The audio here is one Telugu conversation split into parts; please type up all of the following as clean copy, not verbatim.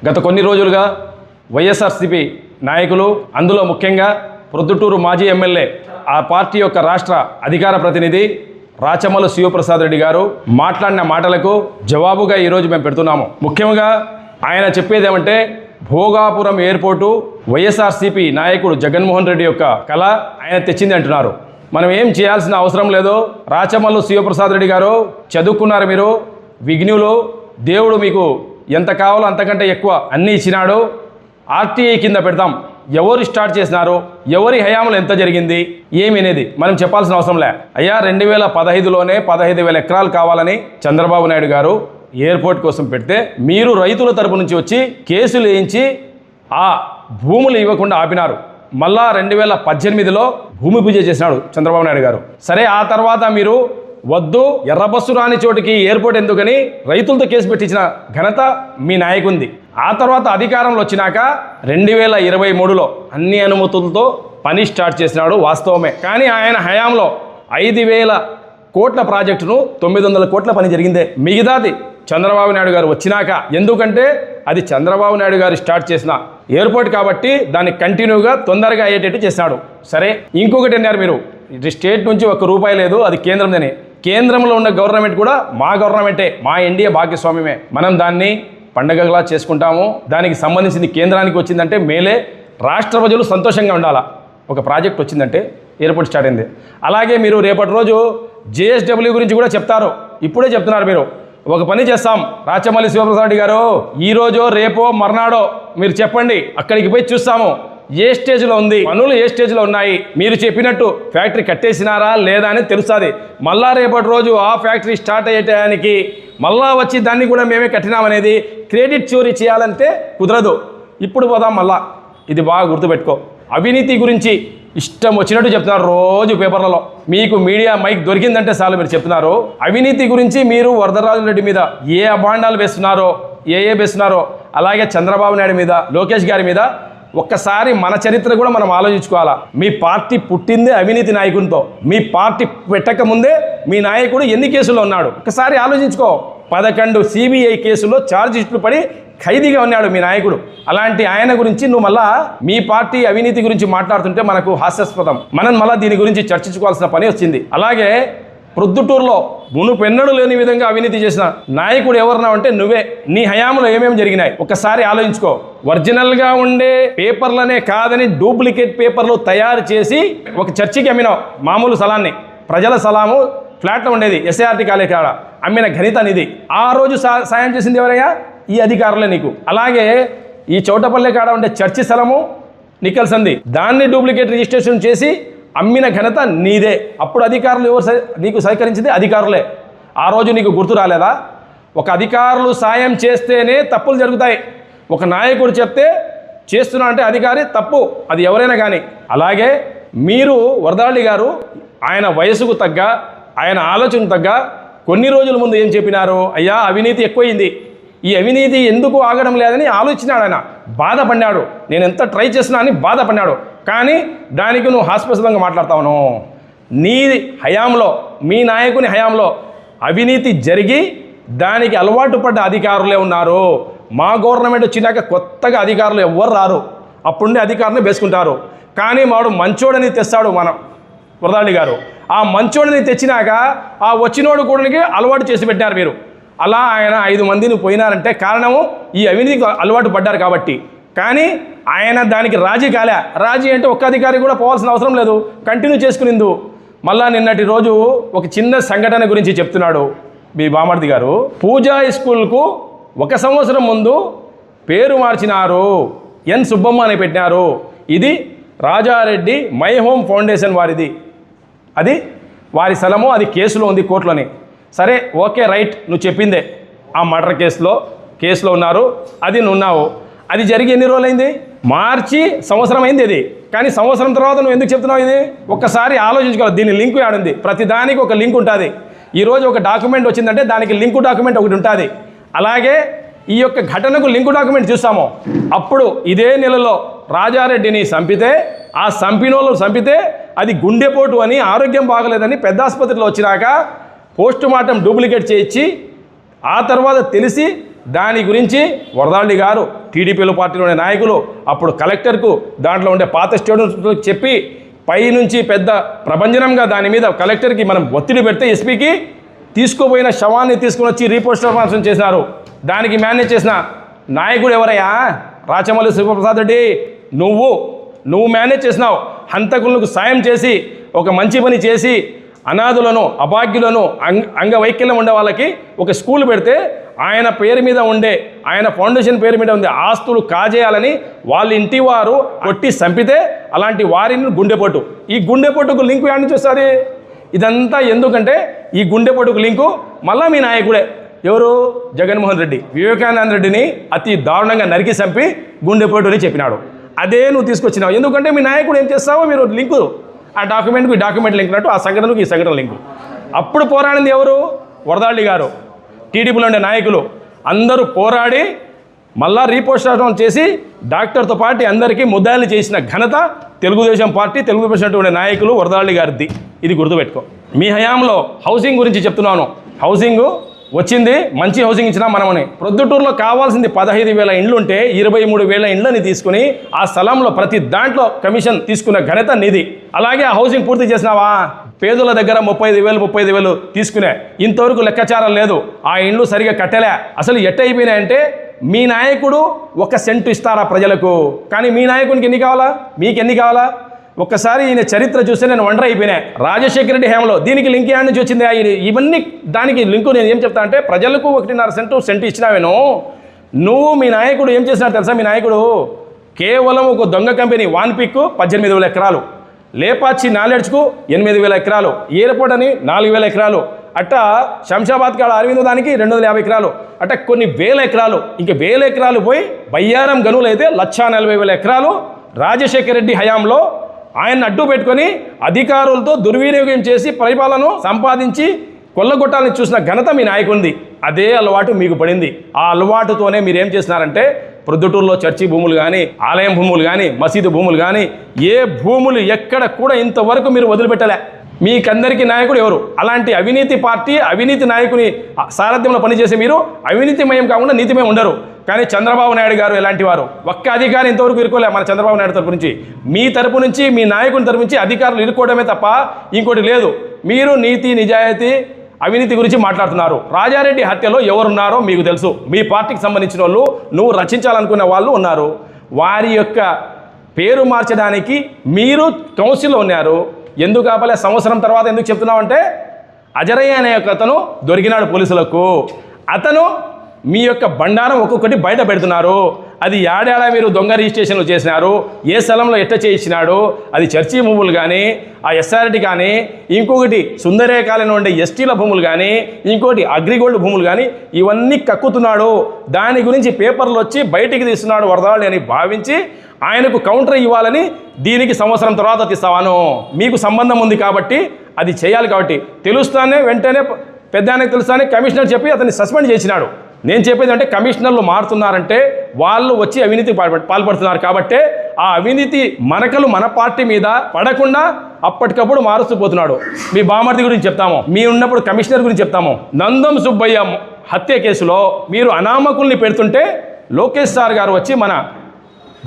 గత కొన్ని రోజులుగా వైఎస్ఆర్సీపీ నాయకులు, అందులో ముఖ్యంగా ప్రొద్దుటూరు మాజీ ఎమ్మెల్యే, ఆ పార్టీ యొక్క రాష్ట్ర అధికార ప్రతినిధి రాచమల్లు శివప్రసాద్ రెడ్డి గారు మాట్లాడిన మాటలకు జవాబుగా ఈరోజు మేము పెడుతున్నాము. ముఖ్యంగా ఆయన చెప్పేది ఏమంటే, భోగాపురం ఎయిర్పోర్టు వైఎస్ఆర్సీపీ నాయకుడు జగన్మోహన్ రెడ్డి యొక్క కళ ఆయన తెచ్చింది అంటున్నారు. మనం ఏం చేయాల్సిన అవసరం లేదు. రాచమల్లు శివప్రసాద్ రెడ్డి గారు చదువుకున్నారు, మీరు విఘ్నులు, దేవుడు మీకు ఎంత కావాలో అంతకంటే ఎక్కువ అన్నీ ఇచ్చినాడు. ఆర్టీఐ కింద పెడతాం, ఎవరు స్టార్ట్ చేసినారు, ఎవరి హయాంలో ఎంత జరిగింది ఏమి అనేది మనం చెప్పాల్సిన అవసరం లే. అయ్యా 2015లోనే 15,000 ఎకరాలు కావాలని చంద్రబాబు నాయుడు గారు ఎయిర్పోర్ట్ కోసం పెడితే మీరు రైతుల తరపు నుంచి వచ్చి కేసులు వేయించి ఆ భూములు ఇవ్వకుండా ఆపినారు. మళ్ళా 2018లో భూమి పూజ చేసినాడు చంద్రబాబు నాయుడు గారు. సరే, ఆ తర్వాత మీరు వద్దు, ఎర్రబస్సు రాని చోటికి ఎయిర్పోర్ట్ ఎందుకని రైతులతో కేసు పెట్టించిన ఘనత మీ నాయకుంది. ఆ తర్వాత అధికారంలో వచ్చినాక 2023లో అన్ని అనుమతులతో పని స్టార్ట్ చేసినాడు, వాస్తవమే. కానీ ఆయన హయాంలో 5,000 కోట్ల ప్రాజెక్టును 900 కోట్ల పని జరిగిందే. మిగతాది చంద్రబాబు నాయుడు గారు వచ్చినాక, ఎందుకంటే అది చంద్రబాబు నాయుడు గారు స్టార్ట్ చేసిన ఎయిర్పోర్ట్ కాబట్టి దాన్ని కంటిన్యూగా తొందరగా అయ్యేటట్టు చేసినాడు. సరే, ఇంకొకటి అన్నారు మీరు, స్టేట్ నుంచి ₹1 లేదు, అది కేంద్రందని. కేంద్రంలో ఉన్న గవర్నమెంట్ కూడా మా గవర్నమెంటే, మా ఎన్డీఏ భాగస్వామ్యమే. మనం దాన్ని పండగలా చేసుకుంటాము. దానికి సంబంధించింది కేంద్రానికి వచ్చిందంటే మేలే, రాష్ట్ర ప్రజలు సంతోషంగా ఉండాలా. ఒక ప్రాజెక్ట్ వచ్చిందంటే ఎయిర్పోర్ట్ స్టార్ట్ అయింది. అలాగే మీరు రేపటి రోజు జేఎస్డబ్ల్యూ గురించి కూడా చెప్తారు, ఇప్పుడే చెప్తున్నారు మీరు. ఒక పని చేస్తాం, రాచమల్లి శివప్రసాద్ రెడ్డి గారు, ఈరోజో రేపో మర్నాడో మీరు చెప్పండి, అక్కడికి పోయి చూస్తాము ఏ స్టేజ్లో ఉంది, పనులు ఏ స్టేజ్లో ఉన్నాయి, మీరు చెప్పినట్టు ఫ్యాక్టరీ కట్టేసినారా లేదా అని తెలుస్తుంది. మళ్ళా రేపటి రోజు ఆ ఫ్యాక్టరీ స్టార్ట్ అయ్యేటానికి మళ్ళా వచ్చి దాన్ని కూడా మేమే కట్టినామనేది క్రెడిట్ చోరీ చేయాలంటే కుదరదు. ఇప్పుడు పోదాం మళ్ళా. ఇది బాగా గుర్తుపెట్టుకో. అవినీతి గురించి ఇష్టం వచ్చినట్టు చెప్తున్నారు రోజు పేపర్లలో. మీకు మీడియా మైక్ దొరికిందంటే చాలు మీరు చెప్తున్నారు. అవినీతి గురించి మీరు వరదరాజు రెడ్డి మీద ఏ అభాండాలు వేస్తున్నారో, ఏ వేస్తున్నారో, అలాగే చంద్రబాబు నాయుడు మీద, లోకేష్ గారి మీద ఒక్కసారి మన చరిత్ర కూడా మనం ఆలోచించుకోవాలా. మీ పార్టీ పుట్టిందే అవినీతి నాయకునితో. మీ పార్టీ పెట్టక ముందే మీ నాయకుడు ఎన్ని కేసుల్లో ఉన్నాడు ఒక్కసారి ఆలోచించుకో. 11 CBI కేసుల్లో ఛార్జ్ షీట్లు పడి ఖైదీగా ఉన్నాడు మీ నాయకుడు. అలాంటి ఆయన గురించి నువ్వు మళ్ళా మీ పార్టీ అవినీతి గురించి మాట్లాడుతుంటే మనకు హాస్యాస్పదం. మనం మళ్ళీ దీని గురించి చర్చించుకోవాల్సిన పని వచ్చింది. అలాగే ప్రొద్దుటూరులో మునుపెన్నడూ లేని విధంగా అవినీతి చేసిన నాయకుడు ఎవరన్నా అంటే నువ్వే. నీ హయాంలో ఏమేమి జరిగినాయి ఒక్కసారి ఆలోచించుకో. ఒరిజినల్గా ఉండే పేపర్లనే కాదని డూప్లికేట్ పేపర్లు తయారు చేసి ఒక చర్చికి అమ్మినావు. మామూలు స్థలాన్ని, ప్రజల స్థలము ఫ్లాట్లో ఉండేది, SART కాలేజ్ కాడ అమ్మిన ఘనత నిధి. ఆ రోజు సాయం చేసింది ఎవరయ్యా? ఈ అధికారులే నీకు. అలాగే ఈ చౌటపల్లె కాడ ఉండే చర్చి స్థలము నికల్స్ అంది, దాన్ని డూప్లికేట్ రిజిస్ట్రేషన్ చేసి అమ్మిన ఘనత నీదే. అప్పుడు అధికారులు ఎవరు నీకు సహకరించింది? అధికారులే. ఆ రోజు నీకు గుర్తు రాలేదా? ఒక అధికారులు సాయం చేస్తేనే తప్పులు జరుగుతాయి. ఒక నాయకుడు చెప్తే చేస్తున్నా అంటే అధికారి తప్పు, అది ఎవరైనా కానీ. అలాగే మీరు వరదాళి గారు ఆయన వయసుకు తగ్గ, ఆయన ఆలోచనకు తగ్గ కొన్ని రోజుల ముందు ఏం చెప్పినారు? అయ్యా అవినీతి ఎక్కువైంది, ఈ అవినీతి ఎందుకు ఆగడం లేదని ఆలోచించాడు. ఆయన బాధపడ్డాడు, నేను ఎంత ట్రై చేసినా అని బాధపడ్డాడు. కానీ దానికి నువ్వు హాస్యాస్పదంగా మాట్లాడతావును. నీ హయాంలో, మీ నాయకుని హయాంలో అవినీతి జరిగి దానికి అలవాటు పడ్డ అధికారులే ఉన్నారు. మా గవర్నమెంట్ వచ్చినాక కొత్తగా అధికారులు ఎవ్వరు రారు, అప్పుడుండే అధికారులు వేసుకుంటారు. కానీ వాడు మంచోడని తెస్తాడు మన వరదాళి గారు. ఆ మంచోడిని తెచ్చినాక ఆ వచ్చినోడు కూడా అలవాటు చేసి పెట్టారు మీరు. అలా ఆయన 5 మందిని పోయినారంటే కారణము ఈ అవినీతికి అలవాటు పడ్డారు కాబట్టి. కానీ ఆయన దానికి రాజీ కాలే. రాజీ అంటే ఒక్క అధికారి కూడా పోవాల్సిన అవసరం లేదు, కంటిన్యూ చేసుకునిందు. మళ్ళా నిన్నటి రోజు ఒక చిన్న సంఘటన గురించి చెప్తున్నాడు మీ బామర్ది గారు. పూజా స్కూల్కు 1 సంవత్సరం ముందు పేరు మార్చినారు, ఎన్ సుబ్బమ్మ అని పెట్టినారు. ఇది రాజారెడ్డి మై హోమ్ ఫౌండేషన్ వారిది, అది వారి స్థలము, అది కేసులో ఉంది కోర్టులోని. సరే, ఓకే, రైట్, నువ్వు చెప్పిందే. ఆ మర్డర్ కేసులో ఉన్నారు, అది నువ్వు ఉన్నావు. అది జరిగి ఎన్ని రోజులైంది? మార్చి సంవత్సరం అయింది అది. కానీ సంవత్సరం తర్వాత నువ్వు ఎందుకు చెప్తున్నావు ఇది? ఒక్కసారి ఆలోచించుకోవాలి. దీని లింకు ఏడుంది? ప్రతి దానికి ఒక లింక్ ఉంటుంది. ఈరోజు ఒక డాక్యుమెంట్ వచ్చిందంటే దానికి లింకు డాక్యుమెంట్ ఒకటి ఉంటుంది. అలాగే ఈ యొక్క ఘటనకు లింకు డాక్యుమెంట్ చూస్తాము. అప్పుడు ఇదే నెలలో రాజారెడ్డిని చంపితే, ఆ చంపినోళ్ళు చంపితే అది గుండెపోటు అని, ఆరోగ్యం బాగలేదని పెద్ద ఆసుపత్రిలో వచ్చినాక పోస్ట్ మార్టం డూప్లికేట్ చేయించి ఆ తర్వాత తెలిసి దాని గురించి వరదాళి గారు టీడీపీలో పార్టీలో ఉండే నాయకులు అప్పుడు కలెక్టర్కు దాంట్లో ఉండే పాత స్టూడెంట్స్కి చెప్పి పైనుంచి పెద్ద ప్రభంజనంగా దాని మీద కలెక్టర్కి మనం ఒత్తిడి పెడితే ఎస్పీకి తీసుకుపోయిన శవాన్ని తీసుకుని వచ్చి రీపోస్ట్ ట్రాన్స్ఫర్ చేసినారు. దానికి మేనేజ్ చేసిన నాయకుడు ఎవరయ్యా? రాచమల్లి శివప్రసాద్ రెడ్డి. నువ్వు మేనేజ్ చేసినావు. హంతకులకు సాయం చేసి ఒక మంచి పని చేసి అనాథులను అభాగ్యులను అంగవైకల్యం ఉండే వాళ్ళకి ఒక స్కూల్ పెడితే ఆయన పేరు మీద ఉండే ఆయన ఫౌండేషన్ పేరు మీద ఉండే ఆస్తులు కాజేయాలని వాళ్ళ ఇంటి వారు కొట్టి చంపితే అలాంటి వారిని గుండెపోటు. ఈ గుండెపోటుకు లింకు యాడ్ నుంచి వస్తుంది. ఇదంతా ఎందుకంటే ఈ గుండెపోటుకు లింకు మళ్ళా మీ నాయకుడే. ఎవరు? జగన్మోహన్ రెడ్డి. వివేకానంద రెడ్డిని అతి దారుణంగా నరికి చంపి గుండెపోటు అని చెప్పినాడు. అదే నువ్వు తీసుకొచ్చినావు. ఎందుకంటే మీ నాయకుడు ఏం చేస్తావో మీరు లింకు ఆ డాక్యుమెంట్కి డాక్యుమెంట్ లింక్ అన్నట్టు ఆ సంఘటనకు ఈ సంఘటన లింకు. అప్పుడు పోరాడింది ఎవరు? వరదాళి గారు, టీడీపీలో ఉండే నాయకులు అందరూ పోరాడి మళ్ళా రీపోస్టేషన్ చేసి డాక్టర్తో పాటు అందరికీ ముద్దాయిలు చేసిన ఘనత తెలుగుదేశం పార్టీ తెలుగుదేశం ఉండే నాయకులు వరదాళి గారిది. ఇది గుర్తుపెట్టుకో. మీ హయాంలో హౌసింగ్ గురించి చెప్తున్నాను. హౌసింగ్ వచ్చింది, మంచి హౌసింగ్ ఇచ్చినా మనమని. ప్రొద్దుటూరులో కావాల్సింది 15,000 ఇండ్లు ఉంటే 23,000 ఇండ్లని తీసుకుని ఆ స్థలంలో ప్రతి దాంట్లో కమిషన్ తీసుకున్న ఘనత నిధి. అలాగే ఆ హౌసింగ్ పూర్తి చేసినావా? పేదల దగ్గర 35,000 తీసుకునే ఇంతవరకు లెక్కాచారం లేదు. ఆ ఇండ్లు సరిగా కట్టలే. అసలు ఎట్టయిపోయినాయంటే మీ నాయకుడు 1 సెంటు ఇస్తారా ప్రజలకు? కానీ మీ నాయకునికి ఎన్ని కావాలా? మీకు ఎన్ని కావాలా? ఒక్కసారి ఈయన చరిత్ర చూస్తే నేను వండర్ అయిపోయినా. రాజశేఖర రెడ్డి హయాంలో దీనికి లింక్ యాడ్ నుంచి వచ్చింది. ఇవన్నీ దానికి లింకు నేను ఏం చెప్తా అంటే ప్రజలకు 1.5 సెంటు ఇచ్చినావేను. నువ్వు మీ నాయకుడు ఏం చేసినాడు తెలుసా? మీ నాయకుడు కేవలం ఒక దొంగ కంపెనీ వాన్పిక్ 18,000 ఎకరాలు, లేపాచి నాలెడ్జ్కు 8,000 ఎకరాలు, ఎయిర్పోర్ట్ అని 4,000 ఎకరాలు, అట్టా శంషాబాద్ కాడ అరవిందో దానికి 250 ఎకరాలు, అట్ట కొన్ని వేల ఎకరాలు, ఇంక 1000 ఎకరాలు పోయి బయ్యారం గనులు అయితే 1,40,000 ఎకరాలు రాజశేఖర రెడ్డి హయాంలో ఆయన అడ్డు పెట్టుకొని అధికారులతో దుర్వినియోగం చేసి పరిపాలన సంపాదించి కొల్లగొట్టాలని చూసిన ఘనత మీ నాయకుడిది. అదే అలవాటు మీకు పడింది. ఆ అలవాటుతోనే మీరు ఏం చేస్తున్నారంటే ప్రొద్దుటూరులో చర్చి భూములు కానీ, ఆలయం భూములు కానీ, మసీదు భూములు కానీ, ఏ భూములు ఎక్కడ కూడా ఇంతవరకు మీరు వదిలిపెట్టలే. మీకందరికీ నాయకుడు ఎవరు? అలాంటి అవినీతి పార్టీ, అవినీతి నాయకుని సారథ్యంలో పనిచేసే మీరు అవినీతిమయం కాకుండా నీతిమయం ఉండరు. కానీ చంద్రబాబు నాయుడు గారు ఎలాంటి వారు? ఒక్క అధికారి ఇంతవరకు ఇరుకోలే మన చంద్రబాబు నాయుడు తరపు నుంచి. మీ తరపు నుంచి, మీ నాయకుని తరపు నుంచి అధికారులు ఇరుక్కోవడమే తప్ప ఇంకోటి లేదు. మీరు నీతి నిజాయితీ అవినీతి గురించి మాట్లాడుతున్నారు. రాజారెడ్డి హత్యలో ఎవరున్నారో మీకు తెలుసు. మీ పార్టీకి సంబంధించిన వాళ్ళు, నువ్వు రచించాలనుకునే వాళ్ళు ఉన్నారు. వారి యొక్క పేరు మార్చడానికి మీరు కౌన్సిల్లో ఉన్నారు. ఎందుకు ఆపలే? సంవత్సరం తర్వాత ఎందుకు చెప్తున్నావంటే అజరయ్య అనే అతను దొరికినాడు పోలీసులకు. అతను మీ యొక్క బండారం ఒక్కొక్కటి బయట పెడుతున్నారు. అది ఏడాడా మీరు దొంగ రిజిస్ట్రేషన్లు చేసినారు, ఏ స్థలంలో ఎట్ట చేయించినాడు, అది చర్చి భూములు కానీ, ఆ ఎస్ఆర్టీ కానీ, ఇంకొకటి సుందరేకాలను ఉండే ఎస్టీల భూములు కానీ, ఇంకోటి అగ్రిగోల్డ్ భూములు కానీ, ఇవన్నీ కక్కుతున్నాడు. దాని గురించి పేపర్లు వచ్చి బయటికి తీస్తున్నాడు వరదాళి అని భావించి ఆయనకు కౌంటర్ ఇవ్వాలని దీనికి సంవత్సరం తర్వాత తీస్తావాను. మీకు సంబంధం ఉంది కాబట్టి అది చేయాలి. కాబట్టి తెలుస్తానే వెంటనే పెద్ద ఆయనకు తెలుస్తానే కమిషనర్ చెప్పి అతన్ని సస్పెండ్ చేసినాడు. నేను చెప్పేది అంటే కమిషనర్లు మారుతున్నారంటే వాళ్ళు వచ్చి అవినీతికి పాల్పడుతున్నారు. కాబట్టి ఆ అవినీతి మనకలు మన పార్టీ మీద పడకుండా అప్పటికప్పుడు మారుస్తూ పోతున్నాడు. మీ బామర్ది గురించి చెప్తాము, మీ ఉన్నప్పుడు కమిషనర్ గురించి చెప్తాము. నందం సుబ్బయ్య హత్య కేసులో మీరు అనామకుల్ని పెడుతుంటే లోకేష్ సార్ గారు వచ్చి మన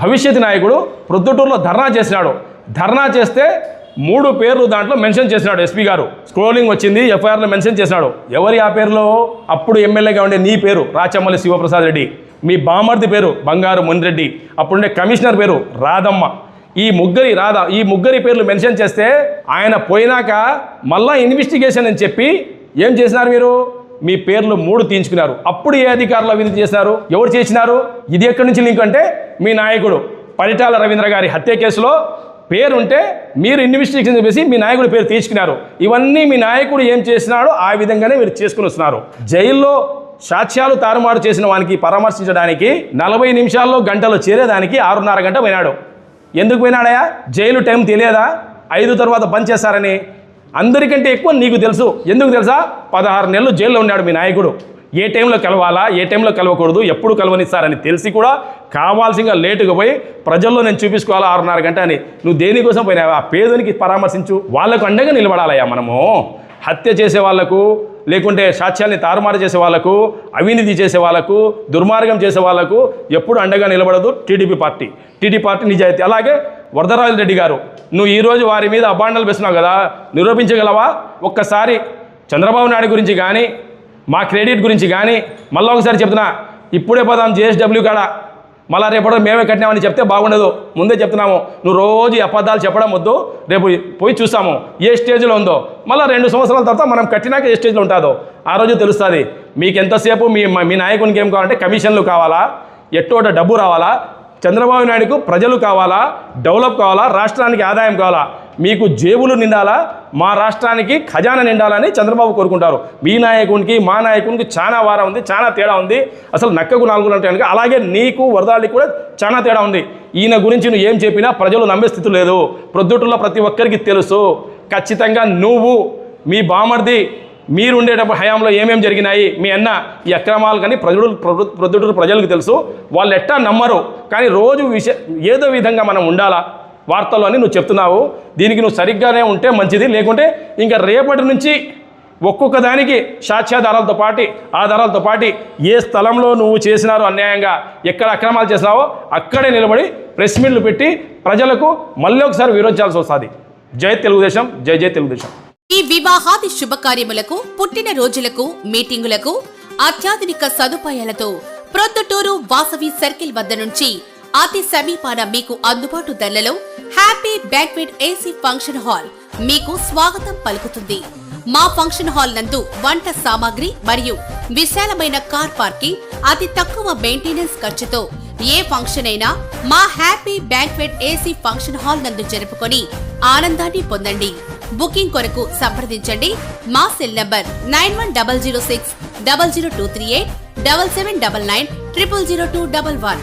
భవిష్యత్ నాయకుడు ప్రొద్దుటూరులో ధర్నా చేసినాడు. ధర్నా చేస్తే 3 పేర్లు దాంట్లో మెన్షన్ చేసినాడు. ఎస్పీ గారు స్క్రోలింగ్ వచ్చింది, ఎఫ్ఐఆర్లో మెన్షన్ చేసినాడు. ఎవరి ఆ పేరులో? అప్పుడు ఎమ్మెల్యేగా ఉండే నీ పేరు రాచమల్లి శివప్రసాద్ రెడ్డి, మీ బామర్ది పేరు బంగారు మునిరెడ్డి, అప్పుడుండే కమిషనర్ పేరు రాధమ్మ. ఈ ముగ్గురి పేర్లు మెన్షన్ చేస్తే ఆయన పోయినాక మళ్ళా ఇన్వెస్టిగేషన్ అని చెప్పి ఏం చేసినారు? మీరు మీ పేర్లు 3 తీయించుకున్నారు. అప్పుడు ఏ అధికారులు అవినీతి చేసినారు? ఎవరు చేసినారు? ఇది ఎక్కడి నుంచి లింక్ అంటే మీ నాయకుడు పరిటాల రవీంద్ర గారి హత్య కేసులో పేరుంటే మీరు ఇన్వెస్టిగేషన్ చేసి మీ నాయకుడి పేరు తీసుకున్నారు. ఇవన్నీ మీ నాయకుడు ఏం చేసినాడో ఆ విధంగానే మీరు చేసుకుని వస్తున్నారు. జైల్లో సాక్ష్యాలు తారుమారు చేసిన వానికి పరామర్శించడానికి 40 నిమిషాల్లో గంటలో చేరేదానికి 6.5 గంట పోయినాడు. ఎందుకు పోయినాడయా? జైలు టైం తెలియదా? 5 తర్వాత బంద్ చేస్తారని. అందరికంటే ఎక్కువ నీకు తెలుసు. ఎందుకు తెలుసా? 16 నెలలు జైల్లో ఉన్నాడు మీ నాయకుడు. ఏ టైంలో కలవాలా, ఏ టైంలో కలవకూడదు, ఎప్పుడు కలవనిస్తారని తెలిసి కూడా కావాల్సిందిగా లేటుగా పోయి ప్రజల్లో నేను చూపించుకోవాలా 6.5 గంట అని. నువ్వు దేనికోసం పోయినావా? ఆ పేదనికి పరామర్శించు, వాళ్లకు అండగా నిలబడాలయ్యా. మనము హత్య చేసే వాళ్లకు, లేకుంటే సాక్ష్యాల్ని తారుమారు చేసే వాళ్ళకు, అవినీతి చేసే వాళ్ళకు, దుర్మార్గం చేసే వాళ్ళకు ఎప్పుడు అండగా నిలబడదు టీడీపీ పార్టీ నిజాయితీ. అలాగే వరదరాజు రెడ్డి గారు, నువ్వు ఈరోజు వారి మీద అబాండాలు వేస్తున్నావు కదా, నిరూపించగలవా? ఒక్కసారి చంద్రబాబు నాయుడు గురించి కానీ, మా క్రెడిట్ గురించి కానీ, మళ్ళీ ఒకసారి చెప్తున్నా, ఇప్పుడే పోదాం JSW కాడ, మళ్ళీ రేపటి మేమే కట్టినామని చెప్తే బాగుండదు. ముందే చెప్తున్నాము, నువ్వు రోజు అబద్ధాలు చెప్పడం వద్దు. రేపు పోయి చూస్తాము ఏ స్టేజ్లో ఉందో. మళ్ళీ 2 సంవత్సరాల తర్వాత మనం కట్టినాక ఏ స్టేజ్లో ఉంటుందో ఆ రోజు తెలుస్తుంది. మీకు ఎంతసేపు మీ నాయకునికి ఏం కావాలంటే కమిషన్లు కావాలా, ఎట్టోట డబ్బు రావాలా, చంద్రబాబు నాయుడుకు ప్రజలు కావాలా, డెవలప్ కావాలా, రాష్ట్రానికి ఆదాయం కావాలా, మీకు జేబులు నిండాలా, మా రాష్ట్రానికి ఖజానా నిండాలని చంద్రబాబు కోరుకుంటారు. మీ నాయకునికి మా నాయకునికి చాలా వారం ఉంది, చాలా తేడా ఉంది. అసలు నక్కకు 4 అంటే కనుక అలాగే నీకు వరదాళ్ళకి కూడా చాలా తేడా ఉంది. ఈయన గురించి నువ్వు ఏం చెప్పినా ప్రజలు నమ్మే స్థితి లేదు. ప్రొద్దుటూరులో ప్రతి ఒక్కరికి తెలుసు. ఖచ్చితంగా నువ్వు, మీ బామర్ది, మీరు ఉండేటప్పుడు హయాంలో ఏమేమి జరిగినాయి, మీ అన్న ఈ అక్రమాలు కానీ ప్రొద్దుటూరు ప్రజలకు తెలుసు. వాళ్ళు ఎట్టా నమ్మరు. కానీ రోజు ఏదో విధంగా మనం ఉండాలా వార్తల్లో అని నువ్వు చెప్తున్నావు. దీనికి నువ్వు సరిగ్గానే ఉంటే మంచిది. లేకుంటే ఇంకా రేపటి నుంచి ఒక్కొక్క దానికి సాక్ష్యాధారాలతో పాటు, ఆధారాలతో పాటు ఏ స్థలంలో నువ్వు చేసినారో అన్యాయంగా, ఎక్కడ అక్రమాలు చేసినావో అక్కడే నిలబడి ప్రెస్ మీట్లు పెట్టి ప్రజలకు మళ్ళీ ఒకసారి విరోధించాల్సి వస్తుంది. జై తెలుగుదేశం, జై జై తెలుగుదేశం. ఈ వివాహాది శుభకార్యములకు, పుట్టిన రోజులకు, మీటింగులకు అత్యాధునిక సదుపాయాలతో ప్రొద్దుటూరు వాసవి సర్కిల్ వద్ద నుంచి అతి సమీపాన మీకు అందుబాటు ధరలలో happy banquet AC function hall మీకు స్వాగతం పలుకుతుంది. మా ఫంక్షన్ హాల్ నందు వంట సామాగ్రి మరియు విశాలమైన కార్ పార్కింగ్, అతి తక్కువ మెయింటెనెన్స్ ఖర్చుతో ఏ ఫంక్షన్ అయినా మా happy banquet AC function hall నందు జరుపుకొని ఆనందాన్ని పొందండి. బుకింగ్ కొరకు సంప్రదించండి. మా సెల్ నంబర్ 9100600238 7799 000211.